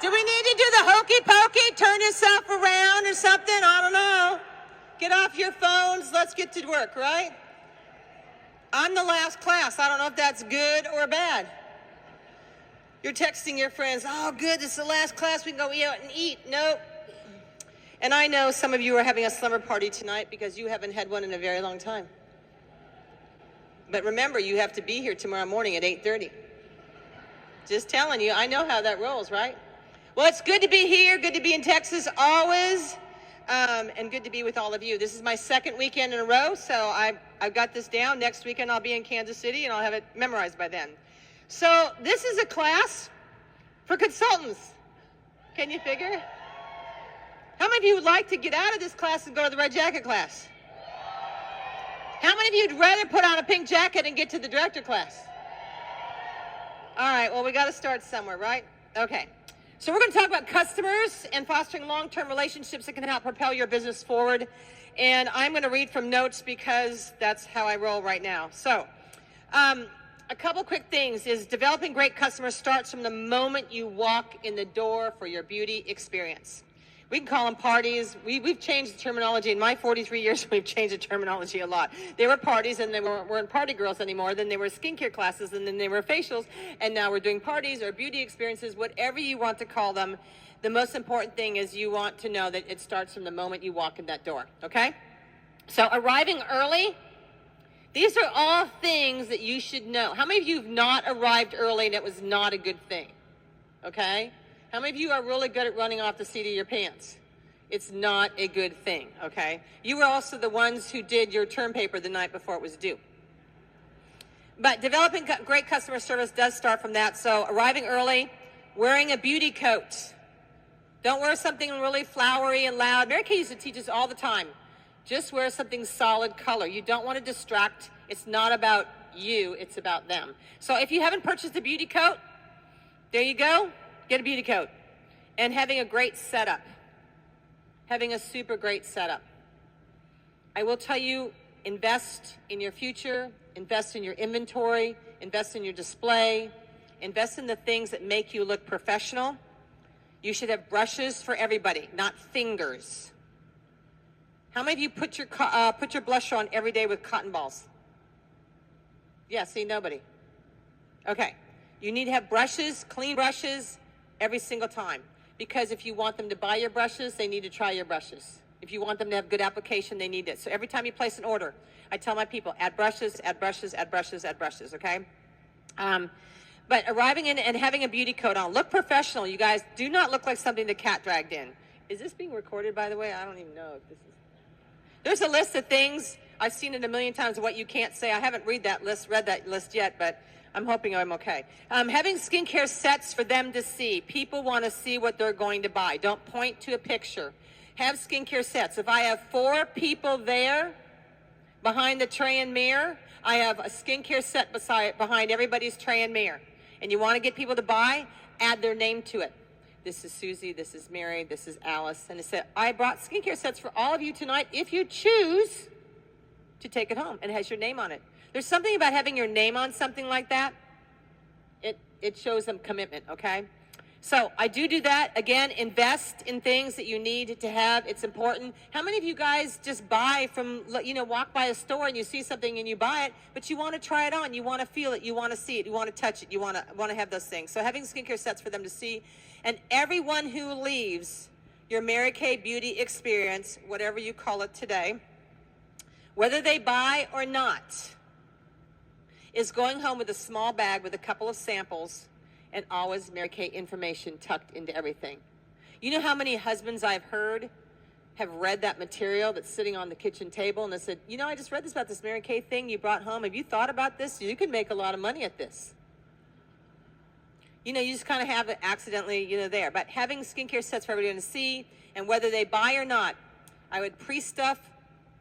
Do we need to do the hokey pokey? Turn yourself around or something? I don't know. Get off your phones. Let's get to work, right? I'm the last class. I don't know if that's good or bad. You're texting your friends, oh, good, this is the last class. We can go out and eat. Nope. And I know some of you are having a slumber party tonight because you haven't had one in a very long time. But remember, you have to be here tomorrow morning at 8:30. Just telling you, I know how that rolls, right? Well, it's good to be here, good to be in Texas always, and good to be with all of you. This is my second weekend in a row, so I've got this down. Next weekend I'll be in Kansas City, and I'll have it memorized by then. So this is a class for consultants. Can you figure? How many of you would like to get out of this class and go to the red jacket class? How many of you would rather put on a pink jacket and get to the director class? All right, well, we got to start somewhere, right? Okay. So we're going to talk about customers and fostering long-term relationships that can help propel your business forward. And I'm going to read from notes because that's how I roll right now. So a couple quick things is developing great customers starts from the moment you walk in the door for your beauty experience. We can call them parties. We've changed the terminology. In my 43 years, we've changed the terminology a lot. They were parties, and they weren't party girls anymore. Then they were skincare classes, and then they were facials. And now we're doing parties or beauty experiences, whatever you want to call them. The most important thing is you want to know that it starts from the moment you walk in that door, okay? So arriving early, these are all things that you should know. How many of you have not arrived early and it was not a good thing, okay? How many of you are really good at running off the seat of your pants? It's not a good thing, okay? You were also the ones who did your term paper the night before it was due. But developing great customer service does start from that. So arriving early, wearing a beauty coat. Don't wear something really flowery and loud. Mary Kay used to teach us all the time. Just wear something solid color. You don't want to distract. It's not about you, it's about them. So if you haven't purchased a beauty coat, there you go. Get a beauty coat. And having a great setup. Having a super great setup. I will tell you, invest in your future, invest in your inventory, invest in your display, invest in the things that make you look professional. You should have brushes for everybody, not fingers. How many of you put your blush on every day with cotton balls? Yeah, see, nobody. Okay. You need to have brushes, clean brushes, every single time. Because if you want them to buy your brushes, they need to try your brushes. If you want them to have good application, they need it. So every time you place an order, I tell my people, add brushes, add brushes, add brushes, add brushes, okay? But arriving in and having a beauty coat on, look professional. You guys do not look like something the cat dragged in. Is this being recorded, by the way? I don't even know if this is. There's a list of things. I've seen it a million times, what you can't say. I haven't read that list yet, but I'm hoping I'm okay. Having skincare sets for them to see. People want to see what they're going to buy. Don't point to a picture. Have skincare sets. If I have 4 people there behind the tray and mirror, I have a skincare set behind everybody's tray and mirror. And you want to get people to buy, add their name to it. This is Susie, this is Mary, this is Alice. And it said, I brought skincare sets for all of you tonight if you choose to take it home. And it has your name on it. There's something about having your name on something like that. It shows them commitment, okay? So I do that. Again, invest in things that you need to have. It's important. How many of you guys just buy from, walk by a store and you see something and you buy it, but you want to try it on, you want to feel it, you want to see it, you want to touch it, you want to have those things. So having skincare sets for them to see. And everyone who leaves your Mary Kay beauty experience, whatever you call it today, whether they buy or not, is going home with a small bag with a couple of samples and always Mary Kay information tucked into everything. You know how many husbands I've heard have read that material that's sitting on the kitchen table and they said, I just read this about this Mary Kay thing you brought home. Have you thought about this? You could make a lot of money at this. You just kind of have it accidentally, there. But having skincare sets for everyone to see, and whether they buy or not, I would pre-stuff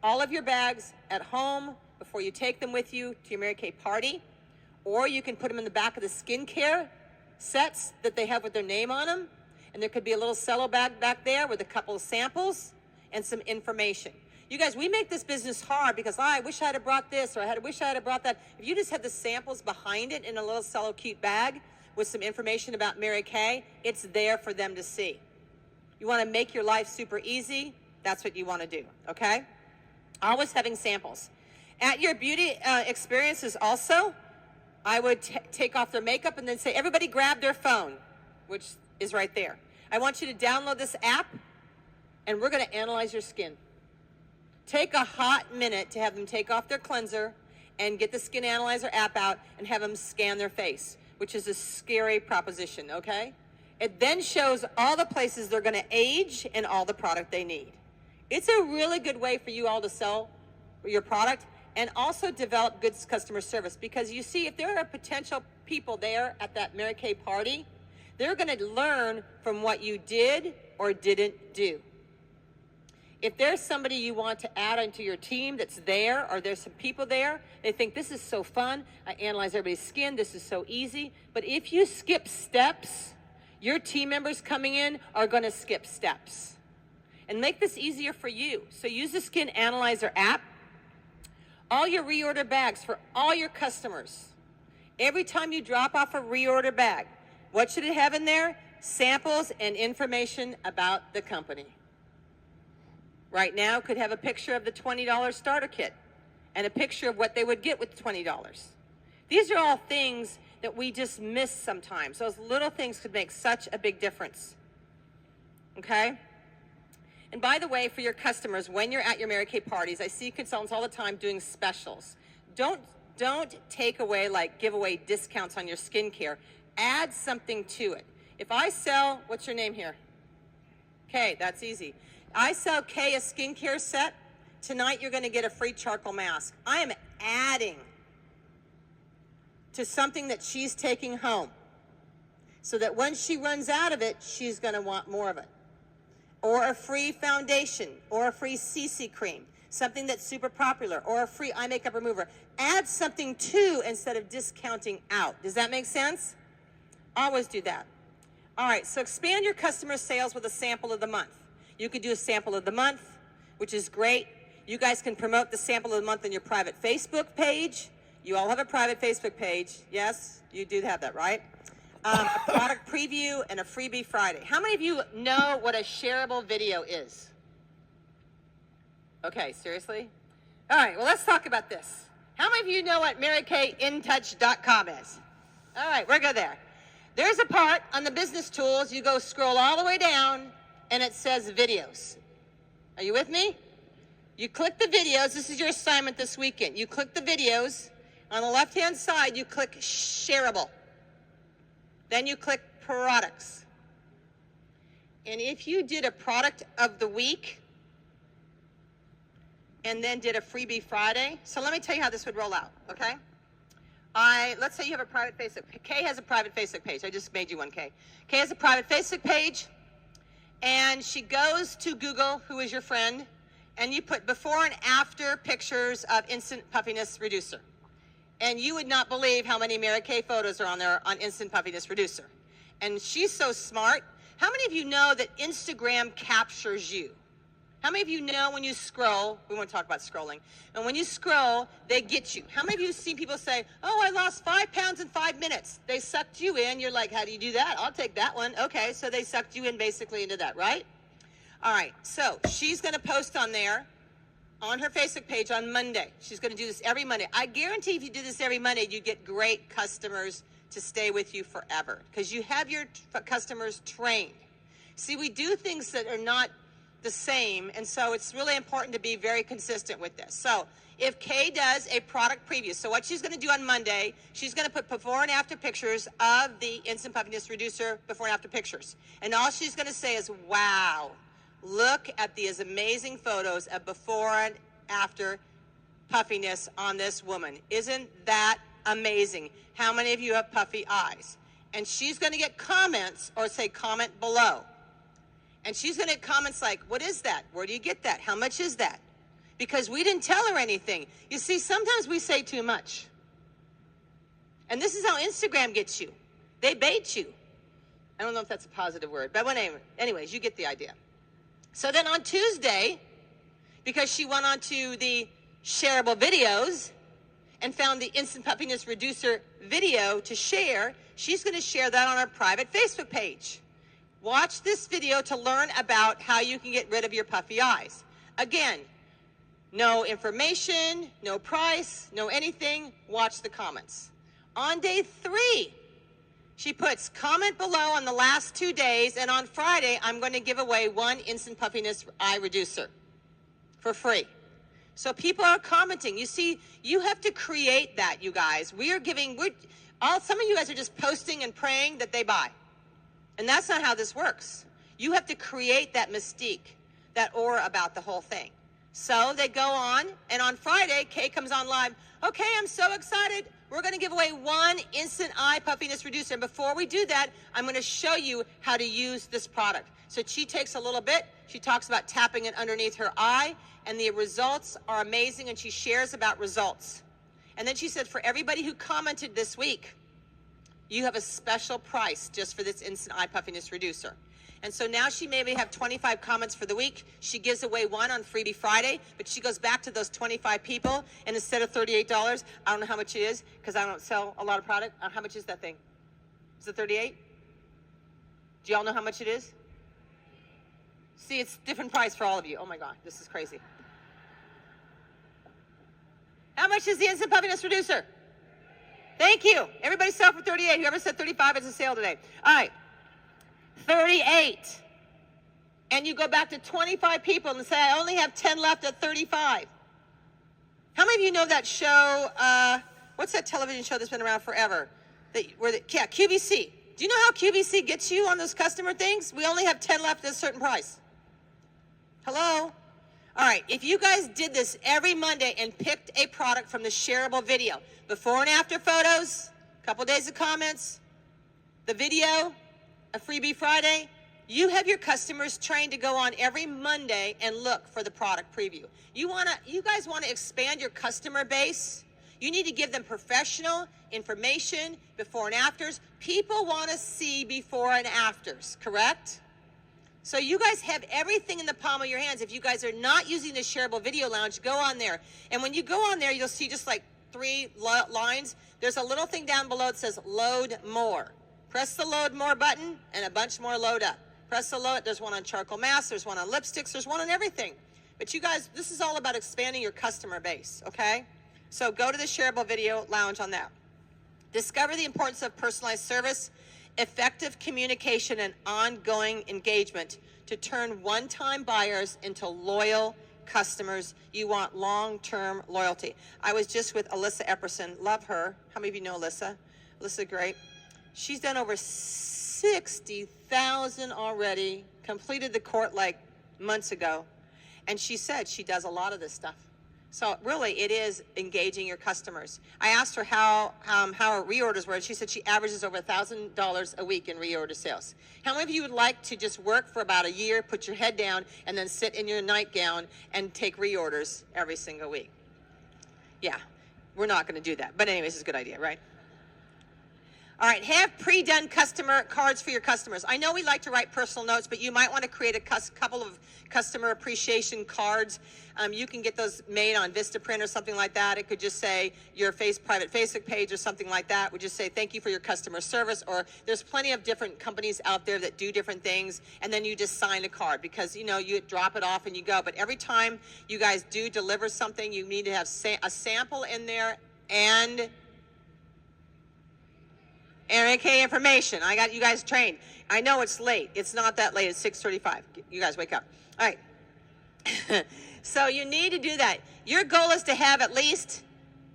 all of your bags at home before you take them with you to your Mary Kay party, or you can put them in the back of the skincare sets that they have with their name on them, and there could be a little cello bag back there with a couple of samples and some information. You guys, we make this business hard because I wish I had brought this, or wish I had brought that. If you just had the samples behind it in a little cello cute bag, with some information about Mary Kay, it's there for them to see. You want to make your life super easy, that's what you want to do, okay? Always having samples. At your beauty experiences also, I would take off their makeup and then say, everybody grab their phone, which is right there. I want you to download this app, and we're going to analyze your skin. Take a hot minute to have them take off their cleanser and get the Skin Analyzer app out and have them scan their face, which is a scary proposition, okay? It then shows all the places they're going to age and all the product they need. It's a really good way for you all to sell your product and also develop good customer service, because you see, if there are potential people there at that Mary Kay party, they're going to learn from what you did or didn't do. If there's somebody you want to add into your team that's there, or there's some people there, they think this is so fun, I analyze everybody's skin, this is so easy. But if you skip steps, your team members coming in are going to skip steps. And make this easier for you. So use the Skin Analyzer app. All your reorder bags for all your customers. Every time you drop off a reorder bag, what should it have in there? Samples and information about the company. Right now, it could have a picture of the $20 starter kit and a picture of what they would get with $20. These are all things that we just miss sometimes. Those little things could make such a big difference. Okay? And by the way, for your customers, when you're at your Mary Kay parties, I see consultants all the time doing specials. Don't take away, like, give away discounts on your skincare. Add something to it. If I sell, what's your name here? Kay, that's easy. I sell Kay a skincare set. Tonight you're going to get a free charcoal mask. I am adding to something that she's taking home, so that when she runs out of it, she's going to want more of it. Or a free foundation, or a free CC cream, something that's super popular, or a free eye makeup remover. Add something to instead of discounting out. Does that make sense? Always do that. All right, so expand your customer sales with a sample of the month. You could do a sample of the month, which is great. You guys can promote the sample of the month on your private Facebook page. You all have a private Facebook page. Yes, you do have that, right? A product preview and a freebie Friday. How many of you know what a shareable video is? Okay, seriously? All right, well, let's talk about this. How many of you know what MaryKayInTouch.com is? All right, we're good there. There's a part on the business tools, you go scroll all the way down, and it says videos. Are you with me? You click the videos. This is your assignment this weekend. You click the videos. On the left-hand side, you click shareable. Then you click products. And if you did a product of the week and then did a freebie Friday, so let me tell you how this would roll out, okay? Let's say you have a private Facebook. Kay has a private Facebook page. I just made you one, Kay. Kay has a private Facebook page. And she goes to Google, who is your friend, and you put before and after pictures of Instant Puffiness Reducer. And you would not believe how many Mary Kay photos are on there on Instant Puffiness Reducer. And she's so smart. How many of you know that Instagram captures you? How many of you know when you scroll, we want to talk about scrolling, and when you scroll, they get you. How many of you see people say, oh, I lost 5 pounds in 5 minutes. They sucked you in. You're like, how do you do that? I'll take that one. Okay, so they sucked you in basically into that, right? All right, so she's going to post on there, on her Facebook page on Monday. She's going to do this every Monday. I guarantee if you do this every Monday, you get great customers to stay with you forever, because you have your customers trained. See, we do things that are not the same, and so it's really important to be very consistent with this. So if Kay does a product preview, so what she's going to do on Monday, she's going to put before and after pictures of the Instant Puffiness Reducer before and after pictures. And all she's going to say is, wow, look at these amazing photos of before and after puffiness on this woman. Isn't that amazing? How many of you have puffy eyes? And she's going to get comments, or say comment below. And she's going to get comments like, what is that? Where do you get that? How much is that? Because we didn't tell her anything. You see, sometimes we say too much. And this is how Instagram gets you. They bait you. I don't know if that's a positive word, but anyways, you get the idea. So then on Tuesday, because she went on to the shareable videos and found the Instant Puffiness Reducer video to share, She's going to share that on our private Facebook page. Watch this video to learn about how you can get rid of your puffy eyes. Again, no information, no price, no anything. Watch the comments. On day 3, she puts, comment below on the last 2 days, and on Friday, I'm going to give away 1 instant puffiness eye reducer for free. So people are commenting. You see, you have to create that, you guys. Some of you guys are just posting and praying that they buy. And that's not how this works. You have to create that mystique, that aura about the whole thing. So they go on, and on Friday, Kay comes on live. Okay, I'm so excited. We're going to give away 1 instant eye puffiness reducer. And before we do that, I'm going to show you how to use this product. So she takes a little bit. She talks about tapping it underneath her eye, and the results are amazing, and she shares about results. And then she said, for everybody who commented this week, you have a special price just for this instant eye puffiness reducer. And so now she maybe have 25 comments for the week. She gives away 1 on Freebie Friday, but she goes back to those 25 people, and instead of $38, I don't know how much it is because I don't sell a lot of product. How much is that thing? Is it 38? Do y'all know how much it is? See, it's different price for all of you. Oh my God, this is crazy. How much is the instant puffiness reducer? Thank you. Everybody sell for 38. Whoever said 35 is a sale today. All right. 38. And you go back to 25 people and say, I only have 10 left at 35. How many of you know that show, what's that television show that's been around forever? Yeah, QVC. Do you know how QVC gets you on those customer things? We only have 10 left at a certain price. Hello? All right, if you guys did this every Monday and picked a product from the shareable video, before and after photos, a couple days of comments, the video, a Freebie Friday, you have your customers trained to go on every Monday and look for the product preview. You guys want to expand your customer base? You need to give them professional information, before and afters. People want to see before and afters, correct? So you guys have everything in the palm of your hands. If you guys are not using the shareable video lounge, go on there. And when you go on there, you'll see just like 3 lines. There's a little thing down below that says load more. Press the load more button and a bunch more load up. Press the load. There's one on charcoal masks. There's one on lipsticks. There's one on everything. But you guys, this is all about expanding your customer base, okay? So go to the shareable video lounge on that. Discover the importance of personalized service, effective communication, and ongoing engagement to turn one-time buyers into loyal customers. You want long-term loyalty. I was just with Alyssa Epperson. Love her. How many of you know Alyssa? Alyssa, great. She's done over 60,000 already, completed the court like months ago. And she said she does a lot of this stuff. So really, it is engaging your customers. I asked her how her reorders were, and she said she averages over $1,000 a week in reorder sales. How many of you would like to just work for about a year, put your head down, and then sit in your nightgown and take reorders every single week? Yeah, we're not going to do that. But anyways, it's a good idea, right? All right, have pre-done customer cards for your customers. I know we like to write personal notes, but you might want to create a couple of customer appreciation cards. You can get those made on Vistaprint or something like that. It could just say your private Facebook page or something like that. Would just say thank you for your customer service, or there's plenty of different companies out there that do different things, and then you just sign a card because, you know, you drop it off and you go. But every time you guys do deliver something, you need to have a sample in there and NK information. I got you guys trained. I know it's late. It's not that late. It's 6:35. You guys wake up. All right. So you need to do that. Your goal is to have at least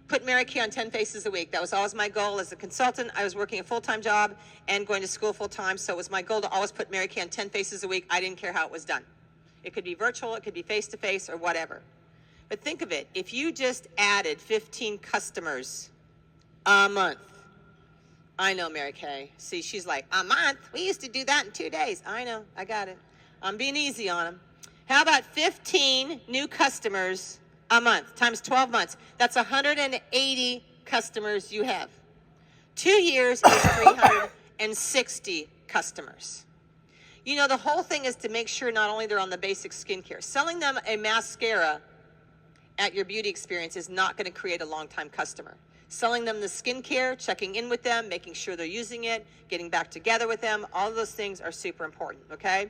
put Mary Kay on 10 faces a week. That was always my goal as a consultant. I was working a full-time job and going to school full-time, so it was my goal to always put Mary Kay on 10 faces a week. I didn't care how it was done. It could be virtual, it could be face-to-face, or whatever. But think of it. If you just added 15 customers a month, I know, Mary Kay. See, she's like, a month? We used to do that in 2 days. I know, I got it. I'm being easy on them. How about 15 new customers a month times 12 months? That's 180 customers you have. 2 years is 360 customers. You know, the whole thing is to make sure not only they're on the basic skincare. Selling them a mascara at your beauty experience is not going to create a long-time customer. Selling them the skincare, checking in with them, making sure they're using it, getting back together with them. All of those things are super important, okay?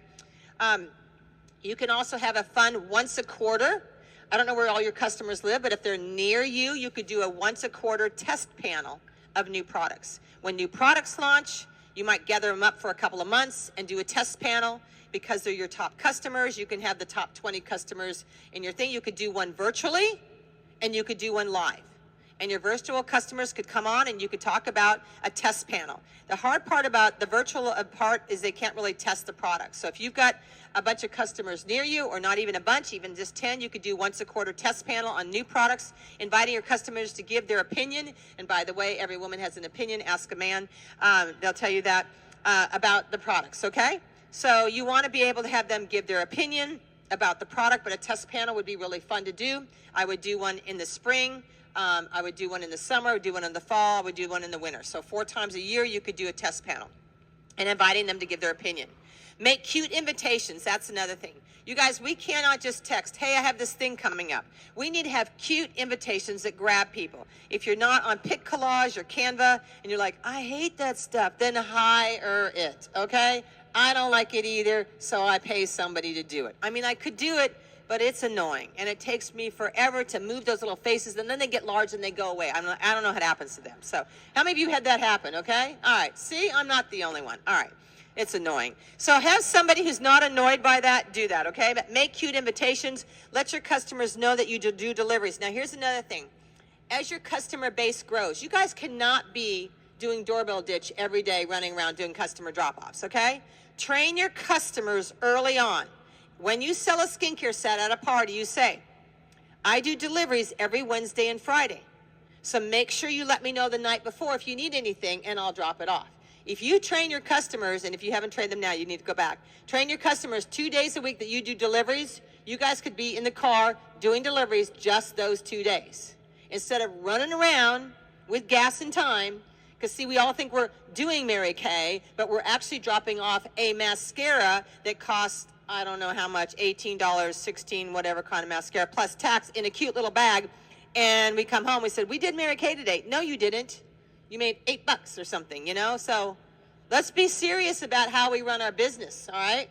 You can also have a fun once a quarter. I don't know where all your customers live, but if they're near you, you could do a once a quarter test panel of new products. When new products launch, you might gather them up for a couple of months and do a test panel. Because they're your top customers, you can have the top 20 customers in your thing. You could do one virtually, and you could do one live. And your virtual customers could come on and you could talk about a test panel. The hard part about the virtual part is they can't really test the product. So if you've got a bunch of customers near you, or not even a bunch, even just 10, you could do once a quarter test panel on new products, inviting your customers to give their opinion. And by the way, every woman has an opinion, ask a man. They'll tell you that about the products, okay? So you want to be able to have them give their opinion about the product, but a test panel would be really fun to do. I would do one in the spring. I would do one in the summer, I would do one in the fall, I would do one in the winter. So 4 times a year, you could do a test panel and inviting them to give their opinion. Make cute invitations. That's another thing. You guys, we cannot just text, hey, I have this thing coming up. We need to have cute invitations that grab people. If you're not on Pic Collage or Canva and you're like, I hate that stuff, then hire it, okay? I don't like it either, so I pay somebody to do it. I mean, I could do it, but it's annoying, and it takes me forever to move those little faces, and then they get large and they go away. I don't know how it happens to them. So how many of you had that happen, okay? All right, see, I'm not the only one. All right, it's annoying. So have somebody who's not annoyed by that do that, okay? But make cute invitations. Let your customers know that you do deliveries. Now, here's another thing. As your customer base grows, you guys cannot be doing doorbell ditch every day, running around doing customer drop-offs, okay? Train your customers early on. When you sell a skincare set at a party, you say, I do deliveries every Wednesday and Friday. So make sure you let me know the night before if you need anything, and I'll drop it off. If you train your customers, and if you haven't trained them now, you need to go back. Train your customers 2 days a week that you do deliveries. You guys could be in the car doing deliveries just those 2 days. Instead of running around with gas and time, because see, we all think we're doing Mary Kay, but we're actually dropping off a mascara that costs, I don't know how much, $18, $16, whatever kind of mascara, plus tax in a cute little bag. And we come home, we said, we did Mary Kay today. No, you didn't. You made $8 or something, you know? So let's be serious about how we run our business, all right?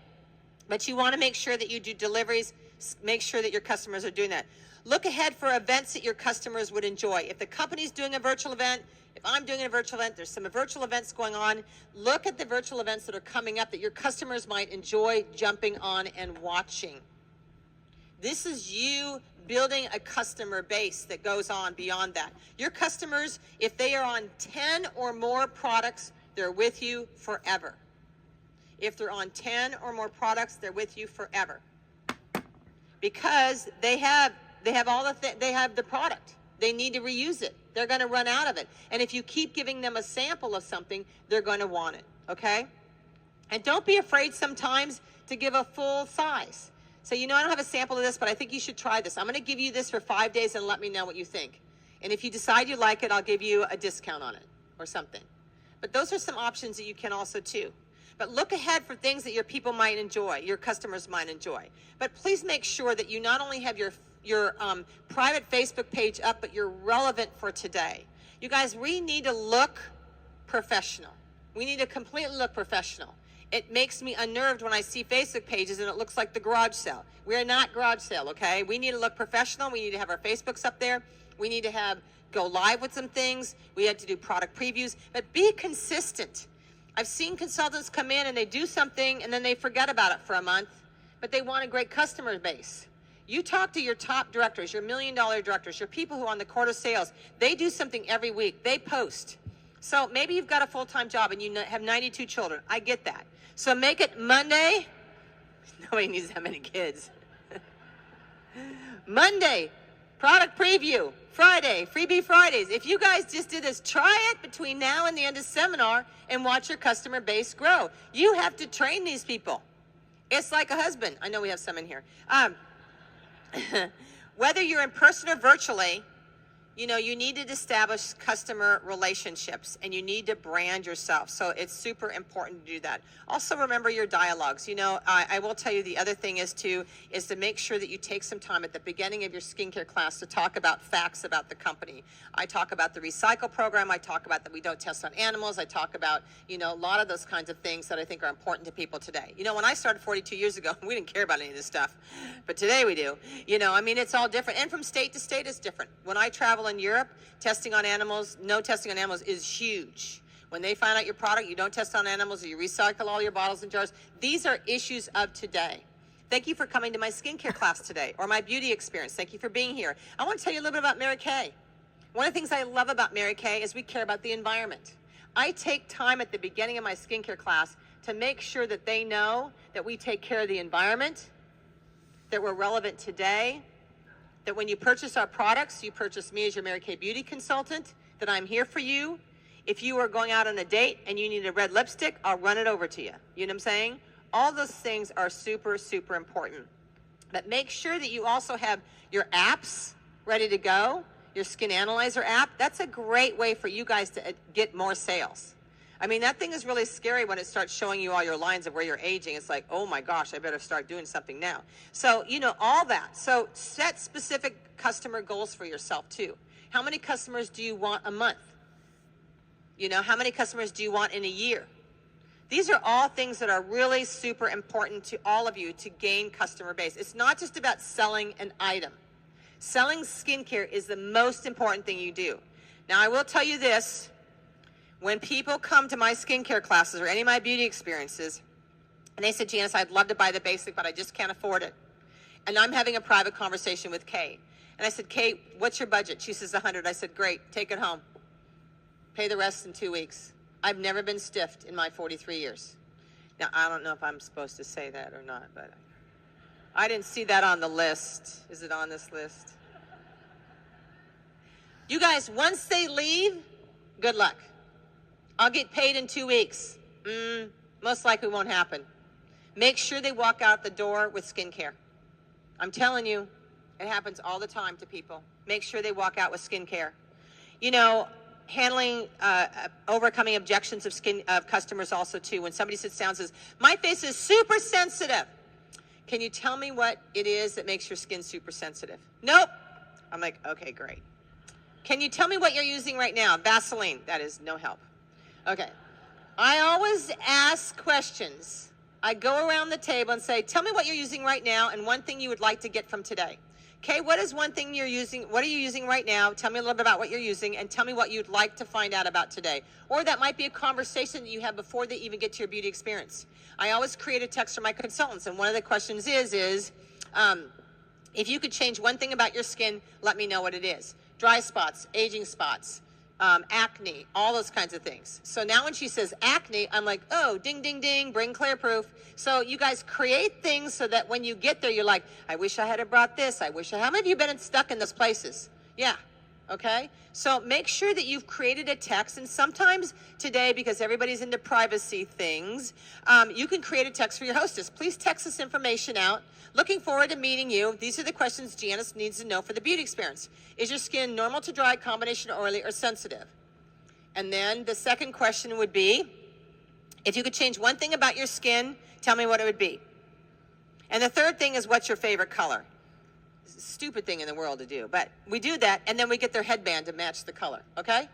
But you want to make sure that you do deliveries, make sure that your customers are doing that. Look ahead for events that your customers would enjoy. If the company's doing a virtual event, if I'm doing a virtual event, there's some virtual events going on. Look at the virtual events that are coming up that your customers might enjoy jumping on and watching. This is you building a customer base that goes on beyond that. Your customers, if they are on 10 or more products, they're with you forever. If they're on 10 or more products, they're with you forever. Because they have the product. They need to reuse it. They're going to run out of it. And if you keep giving them a sample of something, they're going to want it, okay? And don't be afraid sometimes to give a full size. So, you know, I don't have a sample of this, but I think you should try this. I'm going to give you this for 5 days and let me know what you think. And if you decide you like it, I'll give you a discount on it or something. But those are some options that you can also too. But look ahead for things that your people might enjoy, your customers might enjoy. But please make sure that you not only have your private Facebook page up, but you're relevant for today. You guys, we need to look professional. We need to completely look professional. It makes me unnerved when I see Facebook pages and it looks like the garage sale. We are not garage sale, okay? We need to look professional. We need to have our Facebooks up there. We need to go live with some things. We have to do product previews, but be consistent. I've seen consultants come in and they do something and then they forget about it for a month, but they want a great customer base. You talk to your top directors, your $1 million directors, your people who are on the quarter sales. They do something every week. They post. So maybe you've got a full-time job and you have 92 children. I get that. So make it Monday. Nobody needs that many kids. Monday, product preview. Friday, freebie Fridays. If you guys just did this, try it between now and the end of seminar and watch your customer base grow. You have to train these people. It's like a husband. I know we have some in here. Whether you're in person or virtually, you know, you need to establish customer relationships and you need to brand yourself. So it's super important to do that. Also remember your dialogues. You know, I will tell you the other thing is to make sure that you take some time at the beginning of your skincare class to talk about facts about the company. I talk about the recycle program. I talk about that we don't test on animals. I talk about, you know, a lot of those kinds of things that I think are important to people today. You know, when I started 42 years ago, we didn't care about any of this stuff, but today we do. You know, I mean, it's all different. And from state to state, it's different. When I travel in Europe, testing on animals, no testing on animals is huge. When they find out your product, you don't test on animals, or you recycle all your bottles and jars. These are issues of today. Thank you for coming to my skincare class today, or my beauty experience. Thank you for being here. I want to tell you a little bit about Mary Kay. One of the things I love about Mary Kay is we care about the environment. I take time at the beginning of my skincare class to make sure that they know that we take care of the environment, that we're relevant today, that when you purchase our products, you purchase me as your Mary Kay beauty consultant, that I'm here for you. If you are going out on a date and you need a red lipstick, I'll run it over to you. You know what I'm saying? All those things are super, super important. But make sure that you also have your apps ready to go, your Skin Analyzer app. That's a great way for you guys to get more sales. I mean, that thing is really scary when it starts showing you all your lines of where you're aging. It's like, oh my gosh, I better start doing something now. So, you know, all that. So set specific customer goals for yourself too. How many customers do you want a month? You know, how many customers do you want in a year? These are all things that are really super important to all of you to gain customer base. It's not just about selling an item. Selling skincare is the most important thing you do. Now, I will tell you this. When people come to my skincare classes or any of my beauty experiences, and they said, Janis, I'd love to buy the basic, but I just can't afford it. And I'm having a private conversation with Kay. And I said, Kay, what's your budget? She says, 100. I said, great, take it home. Pay the rest in 2 weeks. I've never been stiffed in my 43 years. Now, I don't know if I'm supposed to say that or not, but I didn't see that on the list. Is it on this list? You guys, once they leave, good luck. I'll get paid in 2 weeks. Most likely won't happen. Make sure they walk out the door with skincare. I'm telling you, it happens all the time to people. Make sure they walk out with skincare. You know, handling, overcoming objections of customers also too. When somebody sits down and says, my face is super sensitive. Can you tell me what it is that makes your skin super sensitive? Nope. I'm like, okay, great. Can you tell me what you're using right now? Vaseline. That is no help. Okay. I always ask questions. I go around the table and say, tell me what you're using right now and one thing you would like to get from today. Okay, what is one thing you're using? What are you using right now? Tell me a little bit about what you're using and tell me what you'd like to find out about today. Or that might be a conversation that you have before they even get to your beauty experience. I always create a text for my consultants, and one of the questions is if you could change one thing about your skin, let me know what it is. Dry spots, aging spots, acne, all those kinds of things. So now when she says acne, I'm like, oh, ding, ding, ding, bring clear proof. So you guys create things so that when you get there, you're like, I wish I had brought this. How many of you been stuck in those places? Yeah. Okay. So make sure that you've created a text. And sometimes today, because everybody's into privacy things, you can create a text for your hostess. Please text this information out. Looking forward to meeting you. These are the questions Janis needs to know for the beauty experience. Is your skin normal to dry, combination oily, or sensitive? And then the second question would be, if you could change one thing about your skin, tell me what it would be. And the third thing is, what's your favorite color? It's a stupid thing in the world to do, but we do that, and then we get their headband to match the color, okay?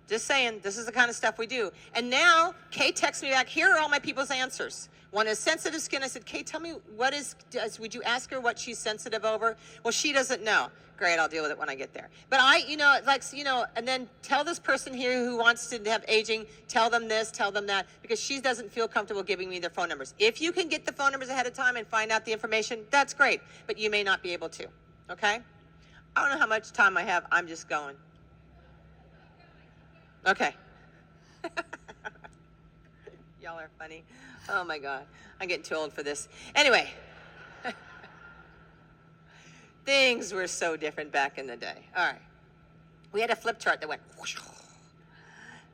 Just saying, this is the kind of stuff we do. And now, Kay texts me back, here are all my people's answers. One is sensitive skin. I said, Kay, tell me would you ask her what she's sensitive over? Well, she doesn't know. Great, I'll deal with it when I get there. But and then tell this person here who wants to have aging, tell them this, tell them that, because she doesn't feel comfortable giving me their phone numbers. If you can get the phone numbers ahead of time and find out the information, that's great, but you may not be able to, okay? I don't know how much time I have. I'm just going. Okay. Y'all are funny. Oh my God, I'm getting too old for this. Anyway, things were so different back in the day. All right, we had a flip chart that went whoosh.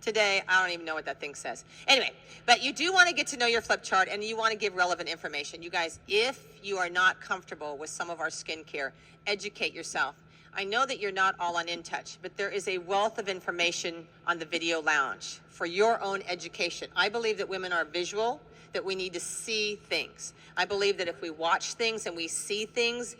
Today, I don't even know what that thing says. Anyway, but you do want to get to know your flip chart and you want to give relevant information. You guys, if you are not comfortable with some of our skincare, educate yourself. I know that you're not all on InTouch, but there is a wealth of information on the video lounge for your own education. I believe that women are visual, that we need to see things. I believe that if we watch things and we see things,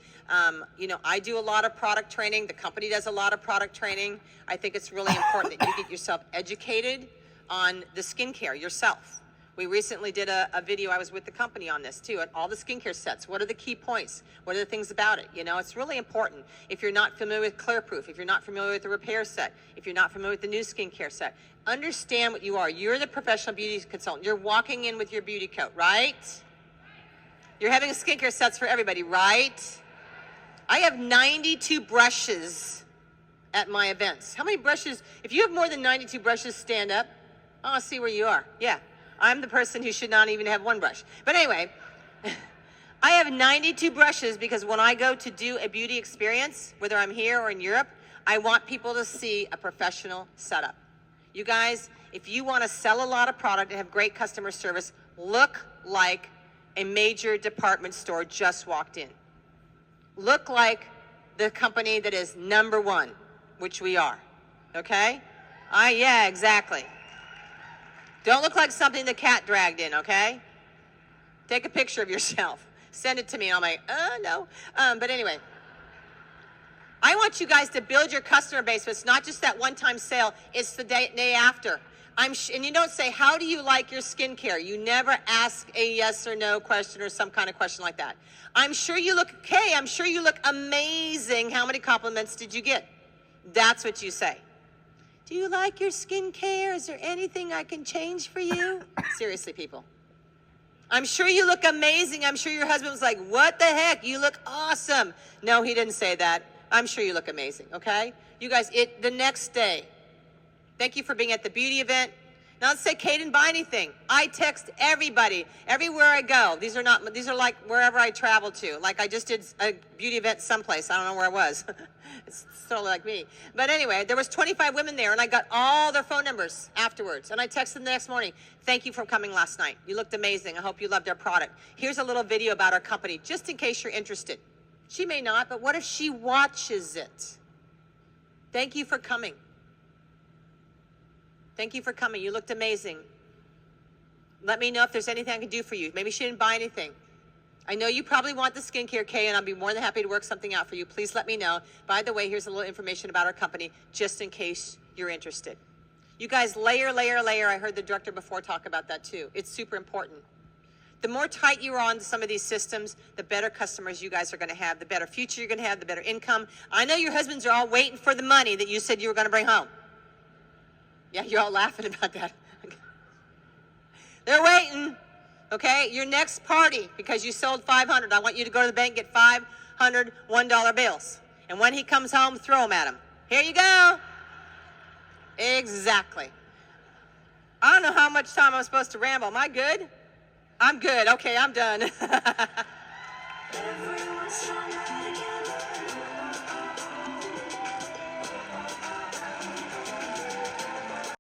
you know, I do a lot of product training. The company does a lot of product training. I think it's really important that you get yourself educated on the skincare yourself. We recently did a video, I was with the company on this too, on all the skincare sets. What are the key points? What are the things about it? You know, it's really important. If you're not familiar with Clearproof, if you're not familiar with the repair set, if you're not familiar with the new skincare set, understand what you are. You're the professional beauty consultant. You're walking in with your beauty coat, right? You're having a skincare sets for everybody, right? I have 92 brushes at my events. How many brushes? If you have more than 92 brushes, stand up. I want to see where you are. Yeah. I'm the person who should not even have one brush. But anyway, I have 92 brushes because when I go to do a beauty experience, whether I'm here or in Europe, I want people to see a professional setup. You guys, if you want to sell a lot of product and have great customer service, look like a major department store just walked in. Look like the company that is #1, which we are. Okay? Yeah, exactly. Don't look like something the cat dragged in, okay? Take a picture of yourself. Send it to me, and I'm like, no. But anyway, I want you guys to build your customer base, but it's not just that one-time sale. It's the day after. And you don't say, how do you like your skincare? You never ask a yes or no question or some kind of question like that. I'm sure you look okay. I'm sure you look amazing. How many compliments did you get? That's what you say. Do you like your skincare? Is there anything I can change for you? Seriously, people. I'm sure you look amazing. I'm sure your husband was like, what the heck? You look awesome. No, he didn't say that. I'm sure you look amazing, okay? You guys, the next day, thank you for being at the beauty event. Now let's say Kay didn't buy anything. I text everybody, everywhere I go. These are like wherever I travel to. Like I just did a beauty event someplace. I don't know where it was. It's totally like me. But anyway, there was 25 women there, and I got all their phone numbers afterwards. And I texted them the next morning, thank you for coming last night. You looked amazing. I hope you loved our product. Here's a little video about our company, just in case you're interested. She may not, but what if she watches it? Thank you for coming. Thank you for coming. You looked amazing. Let me know if there's anything I can do for you. Maybe she didn't buy anything. I know you probably want the skincare, Kay, and I'll be more than happy to work something out for you. Please let me know. By the way, here's a little information about our company, just in case you're interested. You guys, layer. I heard the director before talk about that too. It's super important. The more tight you are on some of these systems, the better customers you guys are going to have, the better future you're going to have, the better income. I know your husbands are all waiting for the money that you said you were going to bring home. Yeah, you're all laughing about that. They're waiting. Okay, your next party, because you sold 500, I want you to go to the bank and get 500 $1 bills. And when he comes home, throw them at him. Here you go. Exactly. I don't know how much time I'm supposed to ramble. Am I good? I'm good. Okay, I'm done.